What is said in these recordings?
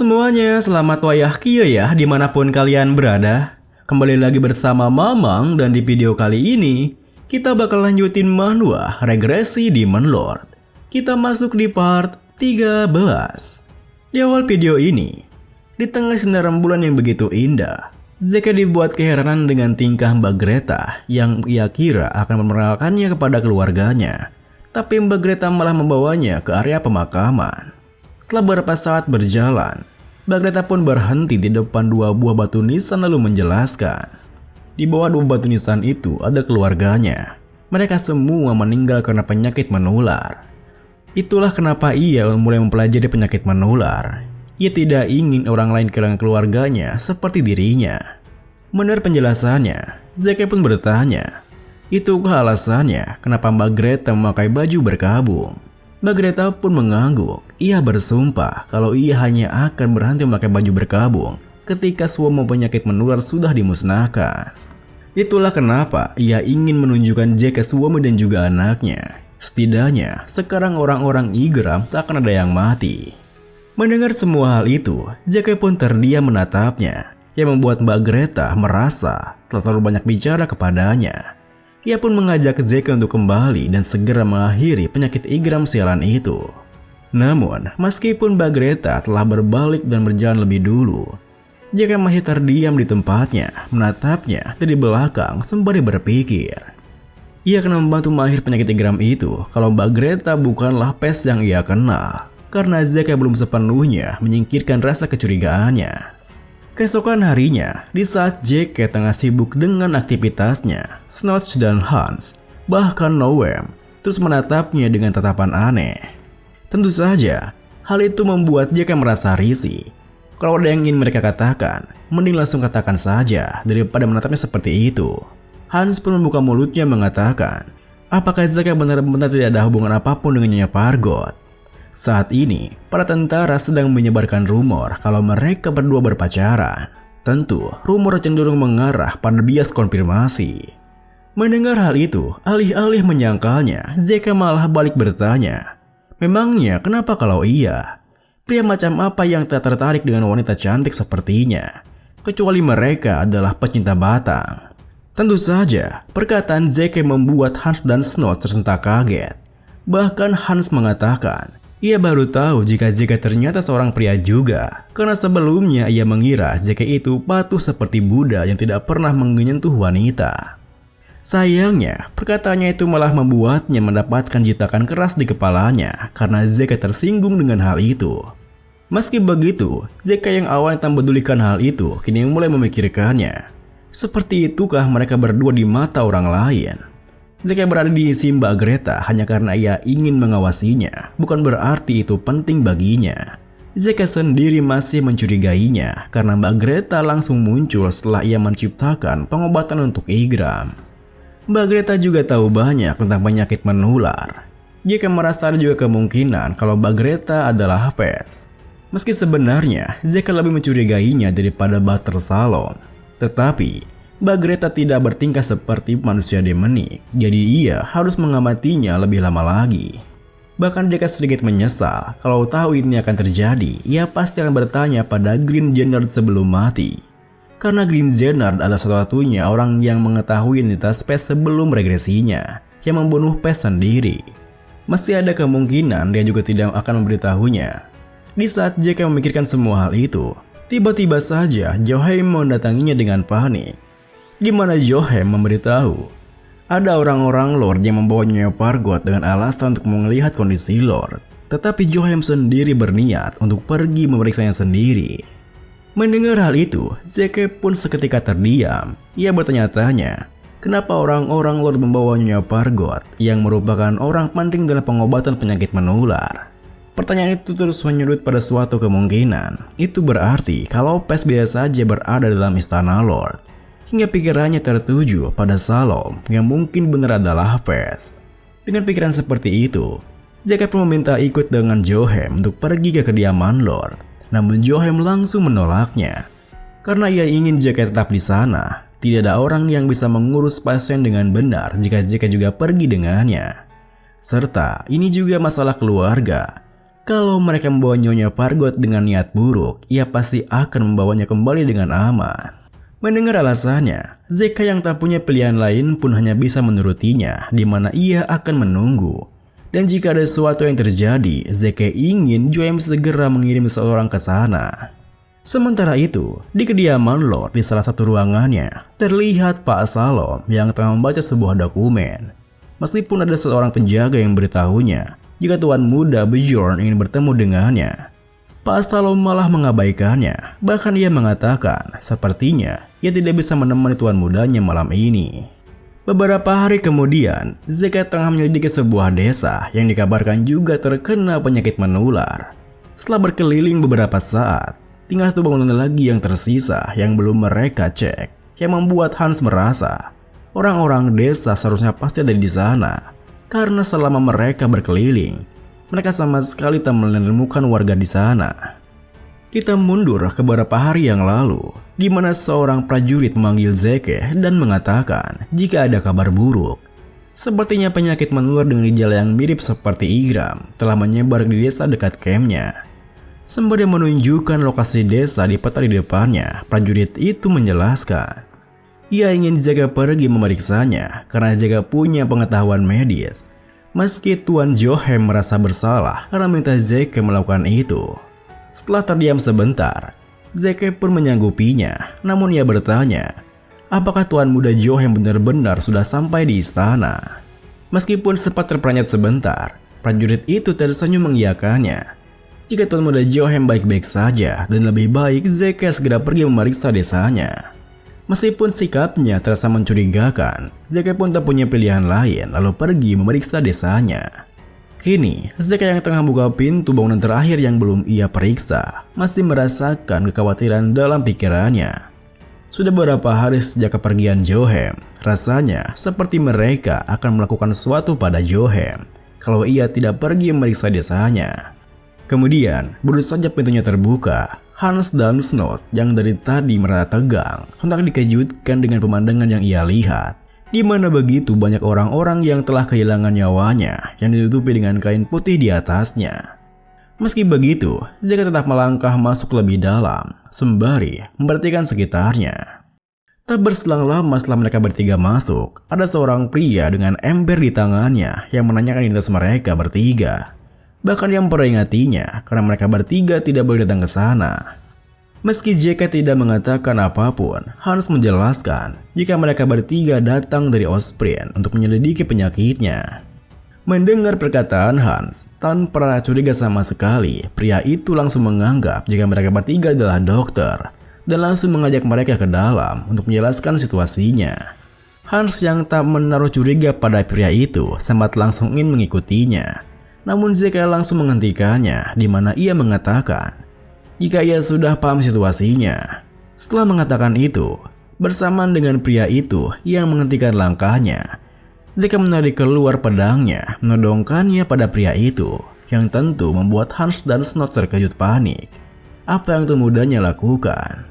semuanya, selamat wayah kieu ya dimanapun kalian berada. Kembali lagi bersama Mamang dan di video kali ini kita bakal lanjutin manhwa regresi Demon Lord. Kita masuk di part 13. Di awal video ini, di tengah sinar rembulan yang begitu indah, Zeke dibuat keheranan dengan tingkah Mbak Greta yang ia kira akan memperkenalkannya kepada keluarganya. Tapi Mbak Greta malah membawanya ke area pemakaman. Setelah beberapa saat berjalan, Mbak Greta pun berhenti di depan dua buah batu nisan lalu menjelaskan. Di bawah dua batu nisan itu ada keluarganya. Mereka semua meninggal karena penyakit menular. Itulah kenapa ia mulai mempelajari penyakit menular. Ia tidak ingin orang lain kehilangan keluarganya seperti dirinya. Mendengar penjelasannya, Zeke pun bertanya, itukah alasannya kenapa Mbak Greta memakai baju berkabung? Mbak Greta pun mengangguk. Ia bersumpah kalau ia hanya akan berhenti memakai baju berkabung ketika semua penyakit menular sudah dimusnahkan. Itulah kenapa ia ingin menunjukkan Jack ke suami dan juga anaknya. Setidaknya sekarang orang-orang Igram tak akan ada yang mati. Mendengar semua hal itu, Jack pun terdiam menatapnya, yang membuat Mbak Greta merasa telah terlalu banyak bicara kepadanya. Ia pun mengajak Zeke untuk kembali dan segera mengakhiri penyakit Igram sialan itu. Namun, meskipun Mbak Greta telah berbalik dan berjalan lebih dulu, Zeke masih terdiam di tempatnya, menatapnya dari belakang sembari berpikir. Ia akan membantu mengakhiri penyakit Igram itu kalau Mbak Greta bukanlah pes yang ia kenal, karena Zeke belum sepenuhnya menyingkirkan rasa kecurigaannya. Keesokan harinya, di saat Zeke tengah sibuk dengan aktivitasnya, Snotch dan Hans, bahkan Noem, terus menatapnya dengan tatapan aneh. Tentu saja, hal itu membuat Zeke merasa risih. Kalau ada yang ingin mereka katakan, mending langsung katakan saja daripada menatapnya seperti itu. Hans pun membuka mulutnya mengatakan, apakah Zeke benar-benar tidak ada hubungan apapun dengan Nyonya Pargot? Saat ini, para tentara sedang menyebarkan rumor kalau mereka berdua berpacaran. Tentu, rumor cenderung mengarah pada bias konfirmasi. Mendengar hal itu, alih-alih menyangkalnya, Zeke malah balik bertanya, memangnya kenapa kalau iya? Pria macam apa yang tak tertarik dengan wanita cantik sepertinya? Kecuali mereka adalah pecinta batang. Tentu saja, perkataan Zeke membuat Hans dan Snotch tersentak kaget. Bahkan Hans mengatakan, ia baru tahu jika Zeke ternyata seorang pria juga, karena sebelumnya ia mengira Zeke itu patuh seperti Buddha yang tidak pernah menyentuh wanita. Sayangnya, perkataannya itu malah membuatnya mendapatkan jitakan keras di kepalanya karena Zeke tersinggung dengan hal itu. Meski begitu, Zeke yang awalnya tak pedulikan hal itu kini mulai memikirkannya. Seperti itukah mereka berdua di mata orang lain? Zeke berada di sisi Mbak Greta hanya karena ia ingin mengawasinya, bukan berarti itu penting baginya. Zeke sendiri masih mencurigainya karena Mbak Greta langsung muncul setelah ia menciptakan pengobatan untuk Igram. Mbak Greta juga tahu banyak tentang penyakit menular. Zeke merasa ada juga kemungkinan kalau Mbak Greta adalah pes. Meski sebenarnya Zeke lebih mencurigainya daripada Butter Salon, tetapi Mbak Greta tidak bertingkah seperti manusia demonik, jadi ia harus mengamatinya lebih lama lagi. Bahkan Zeke sedikit menyesal kalau tahu ini akan terjadi, ia pasti akan bertanya pada Green Jennard sebelum mati. Karena Green Jennard adalah satu-satunya orang yang mengetahui identitas Pes sebelum regresinya, yang membunuh Pes sendiri. Masih ada kemungkinan dia juga tidak akan memberitahunya. Di saat Zeke memikirkan semua hal itu, tiba-tiba saja Joheim mendatanginya dengan panik. Di mana Joheim memberitahu ada orang-orang Lord yang membawa Nyonya Pargot dengan alasan untuk melihat kondisi Lord. Tetapi Joheim sendiri berniat untuk pergi memeriksanya sendiri. Mendengar hal itu, Zeke pun seketika terdiam. Ia bertanya-tanya, kenapa orang-orang Lord membawa Nyonya Pargot yang merupakan orang penting dalam pengobatan penyakit menular? Pertanyaan itu terus menyudut pada suatu kemungkinan. Itu berarti kalau Pes biasa saja berada dalam istana Lord. Hingga pikirannya tertuju pada Salom yang mungkin benar adalah Pes. Dengan pikiran seperti itu, Zeke pun meminta ikut dengan Joheim untuk pergi ke kediaman Lord. Namun Joheim langsung menolaknya. Karena ia ingin Zeke tetap di sana, tidak ada orang yang bisa mengurus pasien dengan benar jika Zeke juga pergi dengannya. Serta ini juga masalah keluarga. Kalau mereka membawa Nyonya Fargot dengan niat buruk, ia pasti akan membawanya kembali dengan aman. Mendengar alasannya, Zeke yang tak punya pilihan lain pun hanya bisa menurutinya, di mana ia akan menunggu. Dan jika ada sesuatu yang terjadi, Zeke ingin Joem segera mengirim seseorang ke sana. Sementara itu, di kediaman Lord di salah satu ruangannya, terlihat Pak Salom yang tengah membaca sebuah dokumen. Meskipun ada seorang penjaga yang beritahunya jika Tuan Muda Bjorn ingin bertemu dengannya, Pak Salom malah mengabaikannya. Bahkan ia mengatakan sepertinya ia tidak bisa menemani Tuan Mudanya malam ini. Beberapa hari kemudian, Zeke tengah menyelidiki sebuah desa yang dikabarkan juga terkena penyakit menular. Setelah berkeliling beberapa saat, tinggal satu bangunan lagi yang tersisa yang belum mereka cek, yang membuat Hans merasa orang-orang desa seharusnya pasti ada di sana. Karena selama mereka berkeliling, mereka sama sekali tak menemukan warga di sana. Kita mundur ke beberapa hari yang lalu, di mana seorang prajurit memanggil Zeke dan mengatakan jika ada kabar buruk. Sepertinya penyakit menular dengan gejala yang mirip seperti Igram telah menyebar di desa dekat kampnya. Sembari menunjukkan lokasi desa di peta di depannya, prajurit itu menjelaskan ia ingin Zeke pergi memeriksanya karena Zeke punya pengetahuan medis. Meski Tuan Joem merasa bersalah karena minta Zeke melakukan itu. Setelah terdiam sebentar, Zeke pun menyanggupinya. Namun ia bertanya, apakah Tuan Muda Joem benar-benar sudah sampai di istana? Meskipun sempat terperanjat sebentar, prajurit itu tersenyum mengiyakannya. Jika Tuan Muda Joem baik-baik saja dan lebih baik Zeke segera pergi memeriksa desanya. Meskipun sikapnya terasa mencurigakan, Zeke pun tak punya pilihan lain lalu pergi memeriksa desanya. Kini, Zeke yang tengah buka pintu bangunan terakhir yang belum ia periksa, masih merasakan kekhawatiran dalam pikirannya. Sudah beberapa hari sejak kepergian Joem, rasanya seperti mereka akan melakukan sesuatu pada Joem kalau ia tidak pergi memeriksa desanya. Kemudian, baru saja pintunya terbuka, Hans dan Snot yang dari tadi merasa tegang hendak dikejutkan dengan pemandangan yang ia lihat, di mana begitu banyak orang-orang yang telah kehilangan nyawanya yang ditutupi dengan kain putih di atasnya. Meski begitu, Zeke tetap melangkah masuk lebih dalam, sembari memperhatikan sekitarnya. Tak berselang lama setelah mereka bertiga masuk, ada seorang pria dengan ember di tangannya yang menanyakan identitas mereka bertiga. Bahkan yang memperingatinya karena mereka bertiga tidak boleh datang ke sana. Meski Zeke tidak mengatakan apapun, Hans menjelaskan jika mereka bertiga datang dari Osprey untuk menyelidiki penyakitnya. Mendengar perkataan Hans, tanpa curiga sama sekali, pria itu langsung menganggap jika mereka bertiga adalah dokter dan langsung mengajak mereka ke dalam untuk menjelaskan situasinya. Hans yang tak menaruh curiga pada pria itu sempat langsung ingin mengikutinya. Namun Zeke langsung menghentikannya, di mana ia mengatakan jika ia sudah paham situasinya. Setelah mengatakan itu, bersamaan dengan pria itu yang menghentikan langkahnya, Zeke menarik keluar pedangnya, menodongkannya pada pria itu, yang tentu membuat Hans dan Snot terkejut panik. Apa yang Tuan Mudanya lakukan?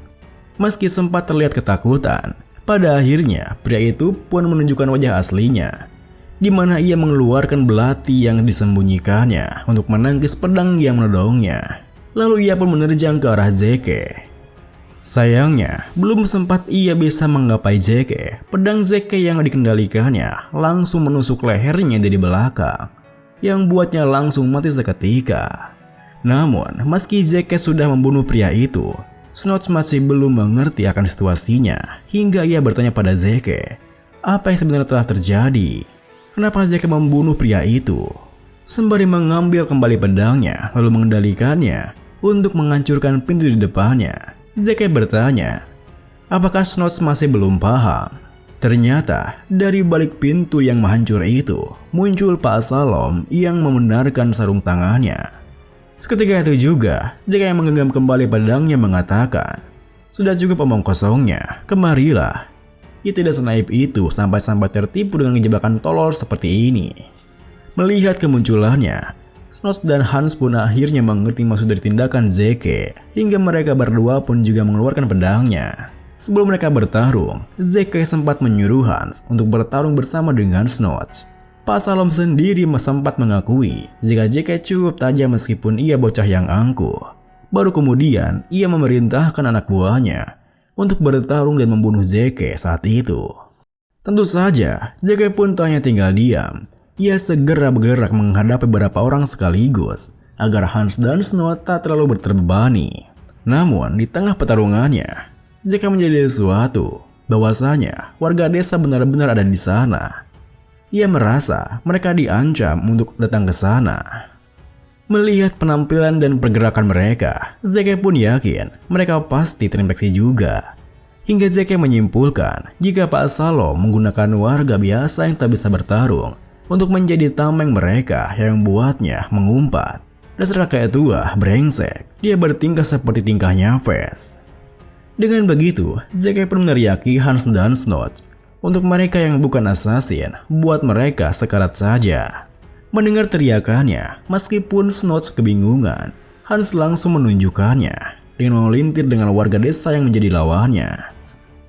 Meski sempat terlihat ketakutan, pada akhirnya pria itu pun menunjukkan wajah aslinya, di mana ia mengeluarkan belati yang disembunyikannya untuk menangkis pedang yang menodongnya. Lalu ia pun menerjang ke arah Zeke. Sayangnya, belum sempat ia bisa menggapai Zeke, pedang Zeke yang dikendalikannya langsung menusuk lehernya dari belakang, yang buatnya langsung mati seketika. Namun, meski Zeke sudah membunuh pria itu, Snot masih belum mengerti akan situasinya, hingga ia bertanya pada Zeke, apa yang sebenarnya telah terjadi? Kenapa Zeke membunuh pria itu? Sembari mengambil kembali pedangnya lalu mengendalikannya untuk menghancurkan pintu di depannya, Zeke bertanya, apakah Snot masih belum paham? Ternyata dari balik pintu yang menghancur itu muncul Pak Salom yang membenarkan sarung tangannya. Seketika itu juga Zeke yang menggenggam kembali pedangnya mengatakan, sudah cukup omong kosongnya, kemarilah. Ia tidak senaif itu sampai-sampai tertipu dengan jebakan tolol seperti ini. Melihat kemunculannya, Snot dan Hans pun akhirnya mengerti maksud dari tindakan Zeke, hingga mereka berdua pun juga mengeluarkan pedangnya. Sebelum mereka bertarung, Zeke sempat menyuruh Hans untuk bertarung bersama dengan Snot. Pak Salom sendiri sempat mengakui jika Zeke cukup tajam meskipun ia bocah yang angkuh. Baru kemudian ia memerintahkan anak buahnya untuk bertarung dan membunuh Zeke saat itu. Tentu saja, Zeke pun tak hanya tinggal diam. Ia segera bergerak menghadapi beberapa orang sekaligus agar Hans dan Snot tak terlalu terbebani. Namun di tengah pertarungannya, Zeke menjadi sesuatu bahwasanya warga desa benar-benar ada di sana. Ia merasa mereka diancam untuk datang ke sana. Melihat penampilan dan pergerakan mereka, Zeke pun yakin mereka pasti terinfeksi juga. Hingga Zeke menyimpulkan jika Pak Salom menggunakan warga biasa yang tak bisa bertarung untuk menjadi tameng mereka yang membuatnya mengumpat. Dasar kakek tua brengsek, dia bertingkah seperti tingkahnya Fes. Dengan begitu, Zeke pun meneriaki Hans dan Snot. Untuk mereka yang bukan assassin, buat mereka sekarat saja. Mendengar teriakannya, meskipun Snot kebingungan, Hans langsung menunjukkannya dengan melintir dengan warga desa yang menjadi lawannya.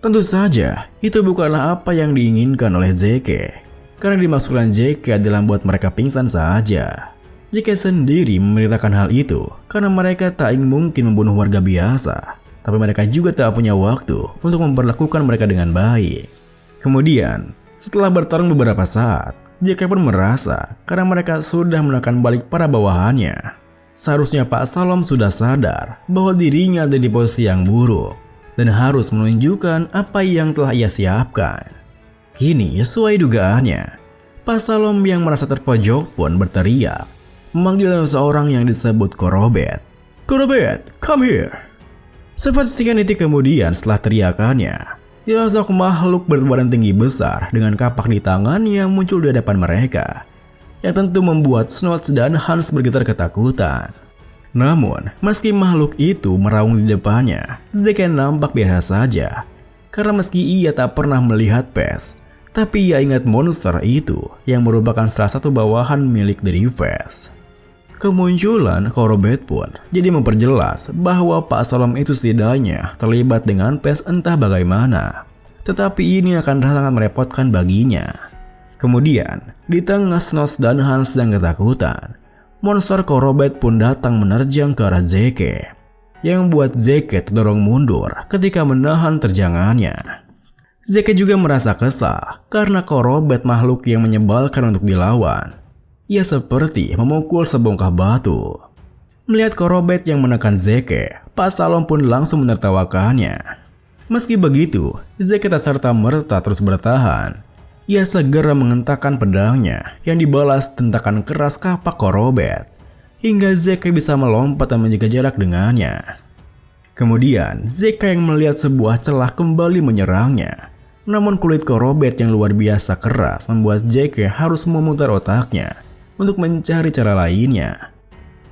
Tentu saja, itu bukanlah apa yang diinginkan oleh Zeke. Karena dimaksudkan Zeke adalah buat mereka pingsan saja. Zeke sendiri memberitakan hal itu karena mereka tak mungkin membunuh warga biasa. Tapi mereka juga tak punya waktu untuk memperlakukan mereka dengan baik. Kemudian, setelah bertarung beberapa saat, Zeke pun merasa karena mereka sudah menekan balik para bawahannya. Seharusnya Pak Salom sudah sadar bahwa dirinya ada di posisi yang buruk dan harus menunjukkan apa yang telah ia siapkan. Kini, sesuai dugaannya, Pak Salom yang merasa terpojok pun berteriak, memanggil seorang yang disebut Korobet. "Korobet, come here!" Seperti sekian kemudian setelah teriakannya, sosok makhluk berbadan tinggi besar dengan kapak di tangan yang muncul di hadapan mereka, yang tentu membuat Snot dan Hans bergetar ketakutan. Namun, meski makhluk itu meraung di depannya, Zeke nampak biasa saja. Karena meski ia tak pernah melihat Fes, tapi ia ingat monster itu yang merupakan salah satu bawahan milik dari Fes. Kemunculan Korobet pun jadi memperjelas bahwa Pak Salom itu setidaknya terlibat dengan Fes entah bagaimana. Tetapi ini akan sangat merepotkan baginya. Kemudian, di tengah Snot dan Hans sedang ketakutan, monster Korobet pun datang menerjang ke arah Zeke, yang membuat Zeke terdorong mundur ketika menahan terjangannya. Zeke juga merasa kesal karena Korobet makhluk yang menyebalkan untuk dilawan. Ia seperti memukul sebongkah batu. Melihat Korobet yang menekan Zeke, Pak Salom pun langsung menertawakannya. Meski begitu, Zeke tak serta-merta terus bertahan. Ia segera mengentakkan pedangnya yang dibalas tentakan keras kapak Korobet, hingga Zeke bisa melompat dan menjaga jarak dengannya. Kemudian, Zeke yang melihat sebuah celah kembali menyerangnya. Namun kulit Korobet yang luar biasa keras membuat Zeke harus memutar otaknya untuk mencari cara lainnya.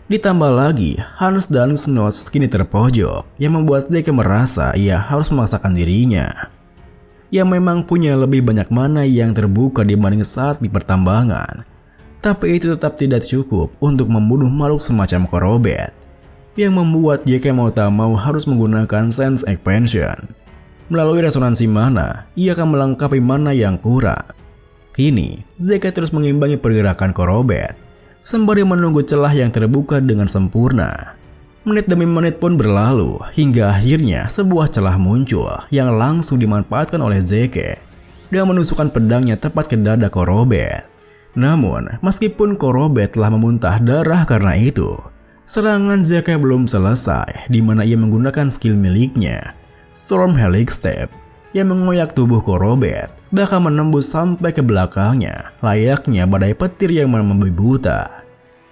Ditambah lagi, Hans dan Snot kini terpojok yang membuat Zeke merasa ia harus memaksakan dirinya. Ia memang punya lebih banyak mana yang terbuka dibanding saat di pertambangan. Tapi itu tetap tidak cukup untuk membunuh makhluk semacam Korobet, yang membuat Zeke mau tak mau harus menggunakan sense expansion. Melalui resonansi mana, ia akan melengkapi mana yang kurang. Kini, Zeke terus mengimbangi pergerakan Korobet, sembari menunggu celah yang terbuka dengan sempurna. Menit demi menit pun berlalu, hingga akhirnya sebuah celah muncul yang langsung dimanfaatkan oleh Zeke dengan menusukkan pedangnya tepat ke dada Korobet. Namun, meskipun Korobet telah memuntah darah karena itu, serangan Zeke belum selesai, di mana ia menggunakan skill miliknya, Storm Helix Step, yang mengoyak tubuh Korobet, bahkan menembus sampai ke belakangnya, layaknya badai petir yang membabi buta.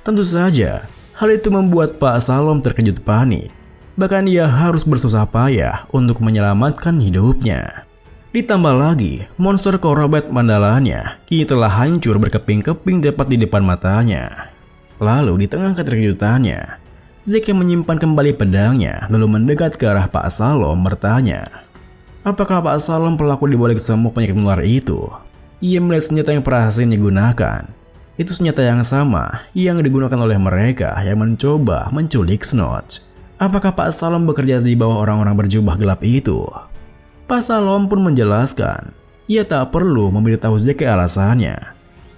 Tentu saja, hal itu membuat Pak Salom terkejut panik. Bahkan ia harus bersusah payah untuk menyelamatkan hidupnya. Ditambah lagi, monster Korobet mandalanya kini telah hancur berkeping-keping tepat di depan matanya. Lalu di tengah keterkejutannya, Zeke menyimpan kembali pedangnya lalu mendekat ke arah Pak Salom bertanya, apakah Pak Salom pelaku di balik semua penyakit menular itu? Ia melihat senjata yang berhasil digunakan. Itu senjata yang sama yang digunakan oleh mereka yang mencoba menculik Snot. Apakah Pak Salom bekerja di bawah orang-orang berjubah gelap itu? Pak Salom pun menjelaskan, ia tak perlu memberitahu Zeke alasannya.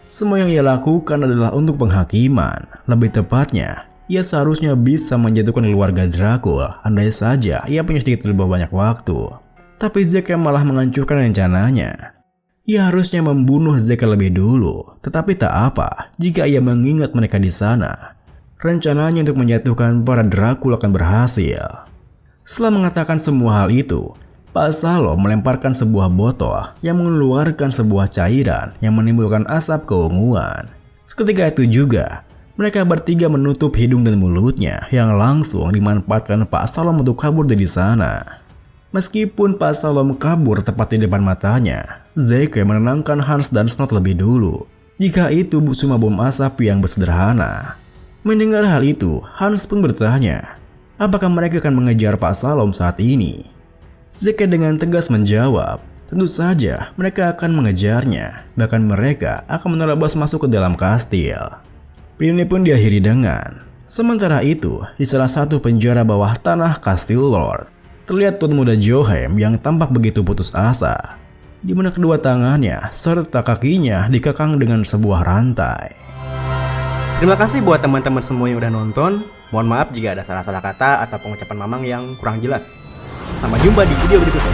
Semua yang ia lakukan adalah untuk penghakiman. Lebih tepatnya, ia seharusnya bisa menjatuhkan keluarga Dracul andai saja ia punya sedikit lebih banyak waktu. Tapi Zeke malah menghancurkan rencananya. Ia harusnya membunuh Zeke lebih dulu, tetapi tak apa jika ia mengingat mereka di sana. Rencananya untuk menjatuhkan para Dracul akan berhasil. Setelah mengatakan semua hal itu, Pak Salo melemparkan sebuah botol yang mengeluarkan sebuah cairan yang menimbulkan asap keunguan. Seketika itu juga, mereka bertiga menutup hidung dan mulutnya yang langsung dimanfaatkan Pak Salom untuk kabur dari sana. Meskipun Pak Salom kabur tepat di depan matanya, Zeke menenangkan Hans dan Snot lebih dulu. Jika itu cuma bom asap yang sederhana. Mendengar hal itu, Hans pun bertanya, apakah mereka akan mengejar Pak Salom saat ini? Zeke dengan tegas menjawab, tentu saja mereka akan mengejarnya, bahkan mereka akan menerobos masuk ke dalam kastil. Video ini pun diakhiri dengan, sementara itu, di salah satu penjara bawah tanah Kastil Lord, terlihat tuan muda Johem yang tampak begitu putus asa, di mana kedua tangannya serta kakinya dikekang dengan sebuah rantai. Terima kasih buat teman-teman semua yang udah nonton. Mohon maaf jika ada salah-salah kata atau pengucapan Mamang yang kurang jelas. Sampai jumpa di video berikutnya.